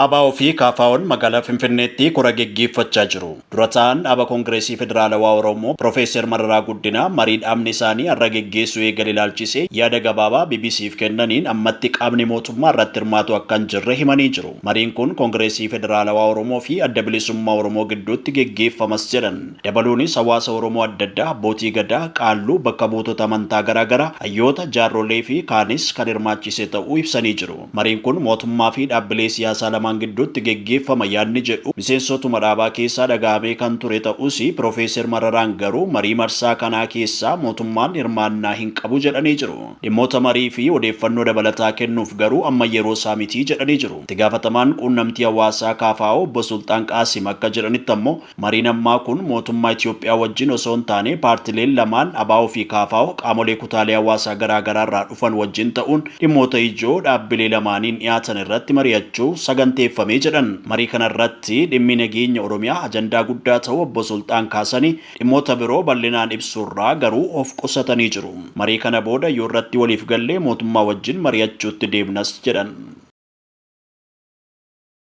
Abaa ofii kaafaa'oon magaalaa Finfinneetti kora geggeeffachaa jiru. Dura ta'an dhaaba Koongireesii Federaalawaa Oromoo Piroofeesar Mararaa Guddinaa marii dhaabni isaanii har'a geggeessuu eegale ilaalchisee yaada gabaabaa BBC'f kennaniin ammatti qaamni mootummaa irratti hirmaatu akka hin jirre himanii jiru. Mariin kun Koongireesii Federaalawaa Oromoo fi Adda Bilisummaa Oromoo gidduutti geggeeffamas jedhan. Dabaluunis hawaasa Oromoo adda addaa abbootii gadaa, qaalluu, bakka buutota amantaa garaagaraa, hayyoota, jaarrolee fi kaanis kan hirmaachise ta'uu ibsanii jiru. Mariin kun mootummaa fi dhaabbilee siyaasaa lamaan gidduutti geggeeffama yaadni jedhu miseensotuma dhaabaa keessaa dhagahamee kan ture ta'us Piroofeesar Mararaan garuu marii marsaa kanaa keessaa mootummaan hirmaannaa hin qabu jedhanii jiru. Dhimmoota marii fi odeeffannoo dabalataa kennuuf garuu amma yeroo isaa miti jedhanii jiru. Itti gaafatamaan quunnamtii hawaasaa KFO obbo Sultaan Qaasim akka jedhanitti ammoo mariin ammaa kun mootummaa Itoophiyaa wajjin osoo hin taane paartileen lamaan ABO fi KFO qaamolee kutaalee hawaasaa garaagaraa irraa dhufan wajjin ta'uun dhimmoota ijoo dhaabbilee lamaaniin dhiyaatan irratti mari'achuu saganteeffamee jedhan. Marii kanarratti dhimmi nageenya Oromiyaa ajandaa guddaa ta'uu obbo Sultaan kaasanii dhimmoota biroo bal'inaan ibsurraa garuu of qusatanii jiru. Marii kana booda yoo irratti waliif gallee mootummaa wajjin mari'achuutti deemnas jedhan.